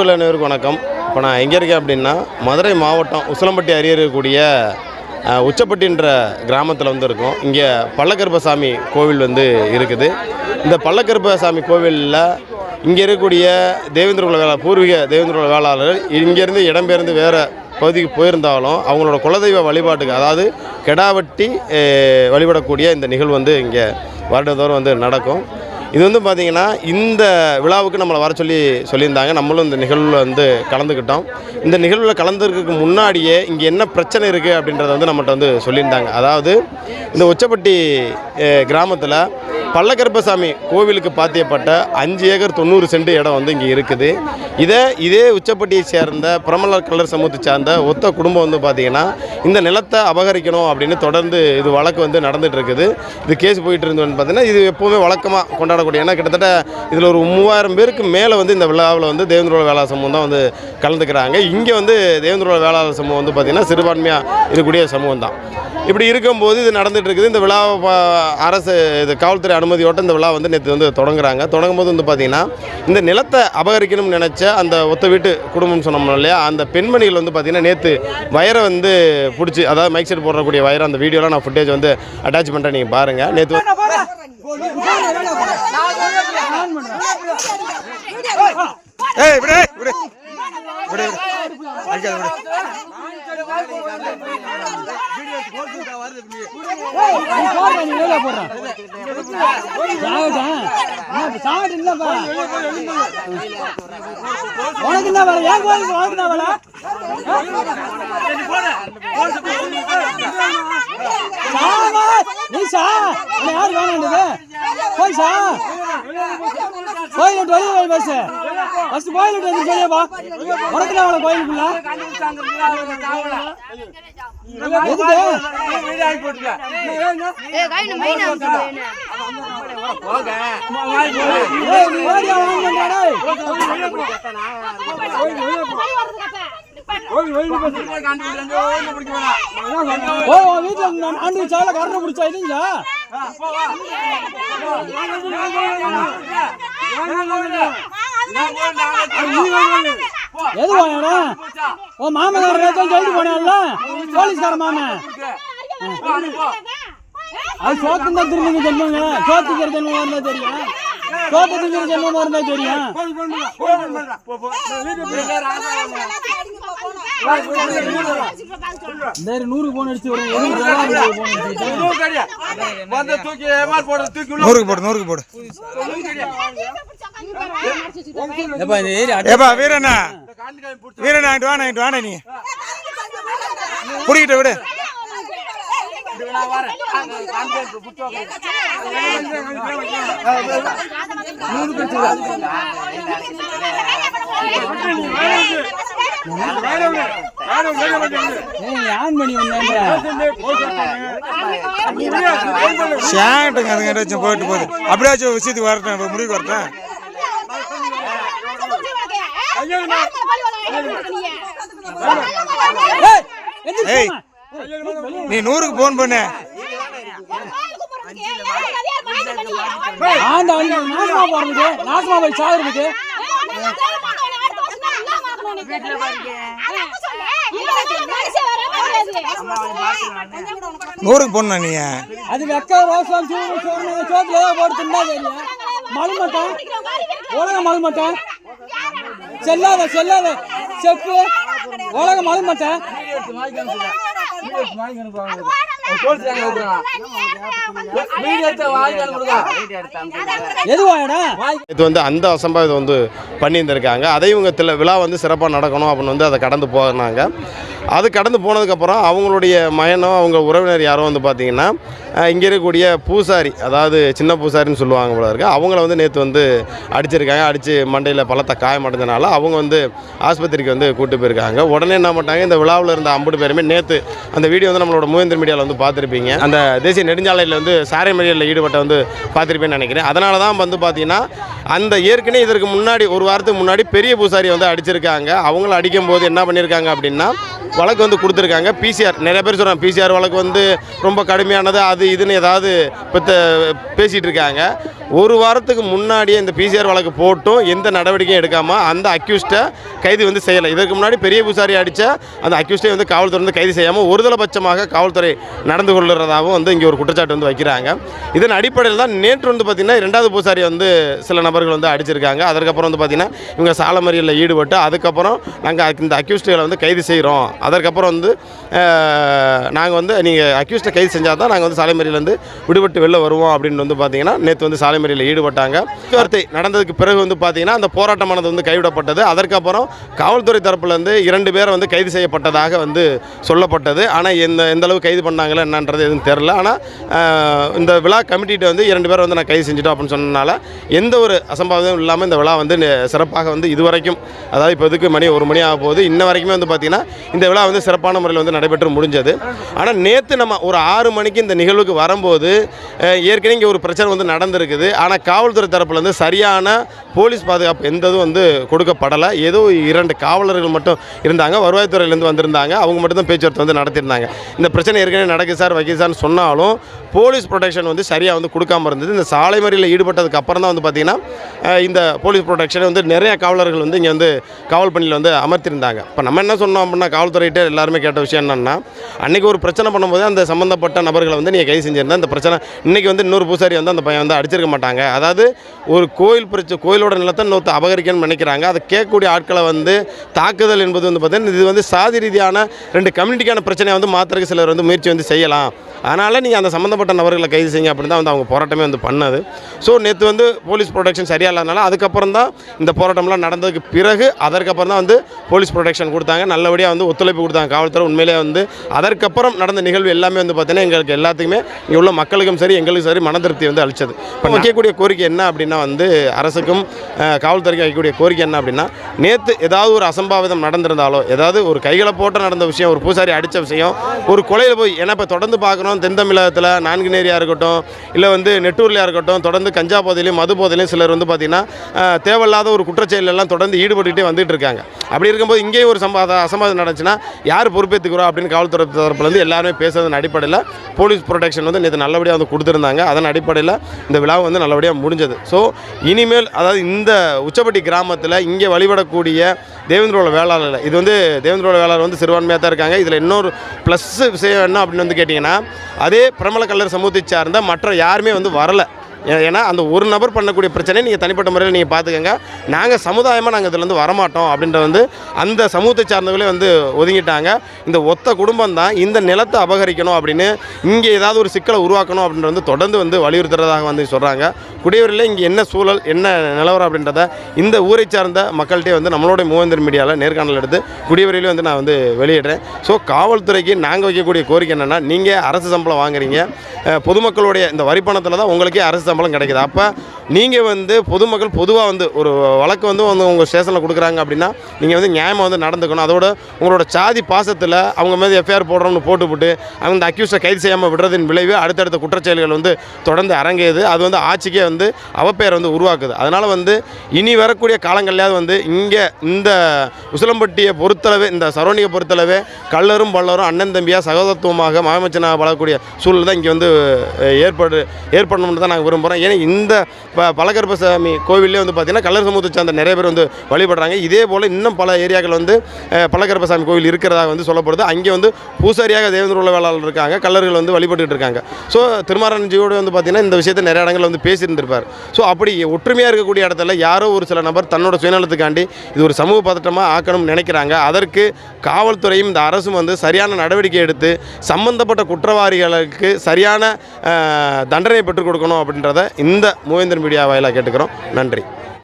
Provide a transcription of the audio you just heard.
உறவுகள் அனைவருக்கும் வணக்கம். இப்போ நான் எங்கே இருக்கேன் அப்படின்னா மதுரை மாவட்டம் உசிலம்பட்டி அருகே இருக்கக்கூடிய உச்சப்பட்டின்ற கிராமத்தில் வந்து இருக்கோம். இங்கே பள்ளக்கருப்பசாமி கோவில் வந்து இருக்குது. இந்த பள்ளக்கருப்பசாமி கோவிலில் இங்கே இருக்கக்கூடிய தேவேந்திர பூர்வீக தேவேந்திர வேளாளர் இங்கேருந்து இடம்பெயர்ந்து வேறு பகுதிக்கு போயிருந்தாலும் அவங்களோட குலதெய்வ வழிபாட்டுக்கு, அதாவது கெடாவட்டி வழிபடக்கூடிய இந்த நிகழ்வு வந்து இங்கே வருடந்தோறும் வந்து நடக்கும். இது வந்து பார்த்திங்கன்னா இந்த விழாவுக்கு நம்மளை வர சொல்லியிருந்தாங்க. நம்மளும் இந்த நிகழ்வில் வந்து கலந்துக்கிட்டோம். இந்த நிகழ்வில் கலந்துக்கிறதுக்கு முன்னாடியே இங்கே என்ன பிரச்சனை இருக்குது அப்படின்றத வந்து நம்மகிட்ட வந்து சொல்லியிருந்தாங்க. அதாவது இந்த உச்சப்பட்டி கிராமத்தில் பள்ளக்கருப்பசாமி கோவிலுக்கு பாத்தியப்பட்ட 5 ஏக்கர் 90 சென்ட் இடம் வந்து இங்கே இருக்குது. இதே உச்சப்பட்டியை சேர்ந்த பிரமலர் கல்லர் சமூகத்தை சார்ந்த ஒத்த குடும்பம் வந்து பார்த்திங்கன்னா இந்த நிலத்தை அபகரிக்கணும் அப்படின்னு தொடர்ந்து இது வழக்கு வந்து நடந்துகிட்டு இருக்குது. இது கேஸ் போயிட்டு இருந்தோன்னு பார்த்தீங்கன்னா இது எப்போவுமே வழக்கமாக கொண்டாடக்கூடிய, ஏன்னா கிட்டத்தட்ட இதில் ஒரு 3000 பேருக்கு மேலே வந்து இந்த விழாவில் வந்து தேவேந்திர வேளாளர் சமூகம் தான் வந்து கலந்துக்கிறாங்க. இங்கே வந்து தேவேந்திர வேளாளர் சமூகம் வந்து பார்த்திங்கன்னா சிறுபான்மையாக இருக்கக்கூடிய சமூகம் தான். இப்படி இருக்கும்போது இது நடந்துகிட்டு இருக்குது. இந்த விழாவை அரசு இது காவல்துறை அனுமதியோட்ட இந்த விழா வந்து நேற்று வந்து தொடங்கும் போது வந்து பார்த்திங்கன்னா இந்த நிலத்தை அபகரிக்கணும்னு நினச்ச அந்த ஒத்த வீட்டு குடும்பம் சொன்னோம் இல்லையா, அந்த பெண்மணிகள் வந்து பார்த்திங்கன்னா நேற்று வயரை வந்து பிடிச்சி, அதாவது மைக் செட் போடக்கூடிய வயரை, அந்த வீடியோலாம் நான் ஃபுட்டேஜ் வந்து அட்டாச் பண்ணுறேன், நீங்கள் பாருங்கள். நேற்று போலீஸ்கார மாமா அது சோத்து தான் திரும்ப ஜென்மங்க, சோத்துக்கிற ஜென்மமா இருந்தா தெரியும், சோத்துக்கிற ஜென்மமா இருந்தா தெரியும். இந்த 100 போன் அடிச்சு வரும், 100 போடு. வீரண்ணா நீ புடிக்கிட்ட விடு. போயிட்டு போகுது, அப்படியாச்சும் விஷயத்துக்கு வரட்டேன், முடிவுக்கு வரட்டேன். நீ 100க்கு போன் பண்ண நூறுக்கு போன நீ அது வெக்க ரோசம் சோத்துல போட்டுன்னா தெரியும். மழுமட்டம் உலக மழுமட்டம் செல்லாத செப்பு உலக மழுமட்டம் இது வந்து அந்த அசம்பாவிதம் வந்து பண்ணியிருந்திருக்காங்க. அதை இவங்க விழா வந்து சிறப்பாக நடக்கணும் அப்படின்னு வந்து அதை கடந்து போனாங்க. அது கடந்து போனதுக்கப்புறம் அவங்களுடைய மயனோ அவங்க உறவினர் யாரோ வந்து பார்த்திங்கன்னா இங்கே இருக்கக்கூடிய பூசாரி, அதாவது சின்ன பூசாரின்னு சொல்லுவாங்க போல இருக்கு, அவங்கள வந்து நேற்று வந்து அடிச்சிருக்காங்க. அடித்து மண்டையில் பலத்தை காயமடைஞ்சனால அவங்க வந்து ஆஸ்பத்திரிக்கு வந்து கூப்பிட்டு போயிருக்காங்க. உடனே என்ன பண்ணிட்டாங்க, இந்த விழாவில் இருந்த 50 பேருமே நேற்று அந்த வீடியோ வந்து நம்மளோட மூவேந்தர் மீடியாவில் வந்து பார்த்துருப்பீங்க. அந்த தேசிய நெடுஞ்சாலையில் வந்து சாரை மறியலில் ஈடுபட்ட வந்து பார்த்துருப்பேன்னு நினைக்கிறேன். அதனால தான் வந்து பார்த்திங்கன்னா அந்த ஏற்கனவே இதற்கு முன்னாடி ஒரு வாரத்துக்கு முன்னாடி பெரிய பூசாரி வந்து அடிச்சிருக்காங்க. அவங்கள அடிக்கும் போது என்ன பண்ணியிருக்காங்க அப்படின்னா வழக்கு வந்து கொடுத்துருக்காங்க. பிசிஆர் நிறைய பேர் சொல்கிறாங்க, பிசிஆர் வழக்கு வந்து ரொம்ப கடுமையானது, அது இதுன்னு ஏதாவது இப்போ பேசிகிட்டு இருக்காங்க. ஒரு வாரத்துக்கு முன்னாடியே இந்த பிசிஆர் வழக்கு போட்டும் எந்த நடவடிக்கையும் எடுக்காமல் அந்த அக்யூஸ்ட்டை கைது வந்து செய்யலை. இதற்கு முன்னாடி பெரிய பூசாரி அடித்த அந்த அக்யூஸ்டை வந்து காவல்துறை வந்து கைது செய்யாமல் ஒருதலைபட்சமாக காவல்துறை நடந்து கொள்ளுறதாகவும் வந்து இங்கே ஒரு குற்றச்சாட்டு வந்து வைக்கிறாங்க. இதன் அடிப்படையில் தான் நேற்று வந்து பார்த்திங்கன்னா 2வது பூசாரி வந்து சில நபர்கள் வந்து அடிச்சிருக்காங்க. அதற்கப்புறம் வந்து பார்த்திங்கன்னா இவங்க சால மறியலில் ஈடுபட்டு அதுக்கப்புறம் நாங்கள் இந்த அக்யூஸ்டுகளை வந்து கைது செய்கிறோம். அதற்கப்புறம் வந்து நாங்கள் வந்து நீங்கள் அக்யூஸ்ட்டை கைது செஞ்சால் தான் நாங்கள் வந்து சாலை மறியல் வந்து விடுபட்டு வெளில வருவோம் அப்படின்னு வந்து பார்த்திங்கன்னா நேற்று வந்து சாலை மறியலில் ஈடுபட்டாங்க. பேச்சுவார்த்தை நடந்ததுக்கு பிறகு வந்து பார்த்திங்கன்னா அந்த போராட்டமானது வந்து கைவிடப்பட்டது. அதற்கப்புறம் காவல்துறை தரப்புலேருந்து 2 பேரை வந்து கைது செய்யப்பட்டதாக வந்து சொல்லப்பட்டது. ஆனால் எந்த அளவு கைது பண்ணாங்களோ என்னன்றது எதுவும் தெரில. ஆனால் இந்த விழா கமிட்டிகிட்ட வந்து 2 பேரை வந்து நான் கைது செஞ்சுட்டோம் அப்படின்னு சொன்னனால எந்த ஒரு அசம்பாவிதம் இல்லாமல் இந்த விழா வந்து சிறப்பாக வந்து இதுவரைக்கும், அதாவது இப்போதுக்கு மணி 1 மணி ஆக போகுது, இன்ன வரைக்குமே வந்து பார்த்திங்கன்னா இந்த விழா வந்து சிறப்பான முறையில் வந்து நடைபெற்று முடிஞ்சது. ஆனால் நேற்று நம்ம ஒரு 6 மணிக்கு இந்த நிகழ்வுக்கு வரும்போது ஏற்கனவே இங்கே ஒரு பிரச்சனை வந்து நடந்திருக்குது. ஆனால் காவல்துறை தரப்பில் வந்து சரியான போலீஸ் பாதுகாப்பு எந்ததும் வந்து கொடுக்கப்படலை. ஏதோ 2 காவலர்கள் மட்டும் இருந்தாங்க, வருவாய்த்துறையிலேருந்து வந்திருந்தாங்க. அவங்க மட்டும் தான் பேச்சுவார்த்தை வந்து நடத்தியிருந்தாங்க. இந்த பிரச்சனை ஏற்கனவே நடக்குது சார் வைக்க சார்னு சொன்னாலும் போலீஸ் ப்ரொடெக்ஷன் வந்து சரியாக வந்து கொடுக்காமல் இருந்தது. இந்த சாலை மறியலில் ஈடுபட்டதுக்கு அப்புறம் தான் வந்து பார்த்திங்கன்னா இந்த போலீஸ் ப்ரொடெக்ஷன் வந்து நிறைய காவலர்கள் வந்து இங்கே வந்து காவல் பணியில் வந்து அமர்த்தியிருந்தாங்க. இப்போ நம்ம என்ன சொன்னோம் அப்படின்னா காவல்துறையிட்ட எல்லாருமே கேட்ட விஷயம் என்னென்னா, அன்றைக்கி ஒரு பிரச்சனை பண்ணும்போது அந்த சம்மந்தப்பட்ட நபர்களை வந்து நீங்கள் கைது செஞ்சிருந்தா இந்த பிரச்சனை இன்றைக்கி வந்து இன்னொரு பூசாரி வந்து அந்த பையன் வந்து அடிச்சிருக்க மாட்டாங்க. அதாவது ஒரு கோயிலோட நிலத்தை இன்னொருத்த அபகரிக்கணும்னு நினைக்கிறாங்க. அதை கேட்கக்கூடிய ஆட்களை வந்து தாக்குதல் என்பது வந்து பார்த்திங்கன்னா இது வந்து சாதி ரீதியான 2 கம்யூனிட்டிக்கான பிரச்சனையை வந்து மாற்றுறதுக்கு சிலர் வந்து முயற்சி வந்து செய்யலாம். அதனால் நீங்கள் அந்த சம்மந்தப்பட்ட நபர்களை கைது செய்யுங்க அப்படின்னு தான் வந்து அவங்க போராட்டமே வந்து பண்ணது. ஸோ நேற்று வந்து போலீஸ் ப்ரொடெக்ஷன் சரியாக இல்லாதனால அதுக்கப்புறம் தான் இந்த போராட்டம்லாம் நடந்ததுக்கு பிறகு அதற்கப்புறம் தான் வந்து போலீஸ் ப்ரொடெக்ஷன் கொடுத்தாங்க. நல்லபடியாக வந்து ஒத்துழைப்பு கொடுத்தாங்க காவல்துறை. உண்மையிலே வந்து அதற்கப்புறம் நடந்த நிகழ்வு எல்லாமே வந்து பார்த்திங்கன்னா எங்களுக்கு எல்லாத்துக்குமே இங்கே உள்ள மக்களுக்கும் சரி எங்களுக்கும் சரி மன திருப்தி வந்து அளித்தது. இப்போ வைக்கக்கூடிய கோரிக்கை என்ன அப்படின்னா வந்து அரசுக்கும் காவல்துறைக்கும் வைக்கக்கூடிய கோரிக்கை என்ன அப்படின்னா, நேற்று ஏதாவது ஒரு அசம்பாவிதம் நடந்திருந்தாலோ, ஏதாவது ஒரு கைகளை போட்டு நடந்த விஷயம், ஒரு பூசாரி அடித்த விஷயம், ஒரு கொலையில் போய் ஏன்னா இப்போ தொடர்ந்து பார்க்குறோம் தென் தமிழகத்தில் நான்குநேரியாக இருக்கட்டும், இல்லை வந்து நெட்டூர்லையாக இருக்கட்டும், தொடர்ந்து கஞ்சா போதையிலையும் மது போதையிலையும் சிலர் வந்து பார்த்திங்கன்னா தேவையில்லாத ஒரு குற்றச்செயலெல்லாம் தொடர்ந்து ஈடுபட்டுகிட்டே வந்துட்டு இருக்காங்க. அப்படி இருக்கும்போது இங்கே ஒரு அசம்பாவிதம் நடந்துச்சுன்னா யார் பொறுப்பேற்றுக்கிறோம் அப்படின்னு காவல்துறை தரப்புலேருந்து எல்லாருமே பேசுறதன் அடிப்படையில் போலீஸ் ப்ரொடெக்ஷன் வந்து நேற்று நல்லபடியாக வந்து கொடுத்துருந்தாங்க. அதன் அடிப்படையில் இந்த விழா வந்து நல்லபடியாக முடிஞ்சது. ஸோ இனிமேல் அதாவது இந்த உச்சப்பட்டி கிராமத்தில் இங்கே வழிபடக்கூடிய தேவேந்திரோட வேளாளர், இது வந்து தேவேந்திரோட வேளாளர் வந்து சிறுபான்மையாக தான் இருக்காங்க. இதில் இன்னொரு ப்ளஸ் விஷயம் என்ன அப்படின்னு வந்து கேட்டிங்கன்னா, அதே பிரமல கல்லர் சமூகத்தை சார்ந்த மற்ற யாருமே வந்து வரலை. ஏன்னா அந்த ஒரு நபர் பண்ணக்கூடிய பிரச்சனையை நீங்கள் தனிப்பட்ட முறையில் நீங்கள் பார்த்துக்கங்க, நாங்கள் சமுதாயமாக நாங்கள் இதில் வந்து வரமாட்டோம் அப்படின்ற வந்து அந்த சமூகத்தை சார்ந்தவர்களே வந்து ஒதுங்கிட்டாங்க. இந்த ஒத்த குடும்பம் தான் இந்த நிலத்தை அபகரிக்கணும் அப்படின்னு இங்கே ஏதாவது ஒரு சிக்கலை உருவாக்கணும் அப்படின்ற வந்து தொடர்ந்து வந்து வலியுறுத்துறதாக வந்து சொல்கிறாங்க. குடியவரில் இங்கே என்ன சூழல் என்ன நிலவரம் அப்படின்றத இந்த ஊரை சார்ந்த மக்கள்கிட்டே வந்து நம்மளோட மூவேந்தர் மீடியாவில் நேர்காணல் எடுத்து குடியவரையிலே வந்து நான் வந்து வெளியிடுறேன். ஸோ காவல்துறைக்கு நாங்கள் வைக்கக்கூடிய கோரிக்கை என்னென்னா, நீங்கள் அரசு சம்பளம் வாங்குறீங்க, பொதுமக்களுடைய இந்த வரிப்பணத்தில் தான் உங்களுக்கே அரசு சம்பளம் கிடைக்குது. அப்போ நீங்கள் வந்து பொதுமக்கள் பொதுவாக வந்து ஒரு வழக்கு வந்து உங்கள் ஸ்டேஷனில் கொடுக்குறாங்க அப்படின்னா நீங்கள் வந்து நியாயமாக வந்து நடந்துக்கணும். அதோட உங்களோட சாதி பாசத்தில் அவங்க மீது எஃப்ஐஆர் போடுறோம்னு போட்டுவிட்டு அந்த அக்யூஸை கைது செய்யாமல் விடுறதின் விளைவு அடுத்தடுத்த குற்றச்செயல்கள் வந்து தொடர்ந்து அரங்கேது. அது வந்து ஆட்சிக்கே வந்து அவப்பெயர் வந்து உருவாக்குது. அதனால் வந்து இனி வரக்கூடிய காலங்கள்லையாவது வந்து இங்கே இந்த உசிலம்பட்டியை பொறுத்தளவே, இந்த சரௌண்டிங்கை பொறுத்தளவே கல்லரும் பல்லரும் அண்ணன் தம்பியாக சகோதரத்துவமாக மாமச்சனாக வளரக்கூடிய சூழல் தான் இங்கே வந்து ஏற்படணும்னு தான் நாங்கள் விரும்புகிறோம். ஏன்னா இந்த பலகர்பசாமி கோவிலே வந்து பார்த்திங்கன்னா கல்லர் சமூகத்தை சார்ந்த நிறைய பேர் வந்து வழிபடுறாங்க. இதே போல் இன்னும் பல ஏரியாக்கள் வந்து பலகர்பசாமி கோவில் இருக்கிறதாக வந்து சொல்லப்படுது. அங்கே வந்து பூசாரியாக தேவேந்திர வேளாளர் இருக்காங்க, கல்லர்கள் வந்து வழிபட்டுட்டு இருக்காங்க. ஸோ திருமாரஞ்சியோடு வந்து பார்த்திங்கன்னா இந்த விஷயத்தை நிறைய இடங்களில் வந்து பேசியிருந்திருப்பார். ஸோ அப்படி ஒற்றுமையாக இருக்கக்கூடிய இடத்துல யாரோ ஒரு சில நபர் தன்னோட சுயநலத்துக்காண்டி இது ஒரு சமூக பதட்டமாக ஆக்கணும்னு நினைக்கிறாங்க. அதற்கு காவல்துறையும் இந்த அரசும் வந்து சரியான நடவடிக்கை எடுத்து சம்பந்தப்பட்ட குற்றவாளிகளுக்கு சரியான தண்டனை பெற்றுக் கொடுக்கணும் அப்படின்றத இந்த மூவேந்தர் மீடியா வாயிலாக கேட்டுக்கிறோம். நன்றி.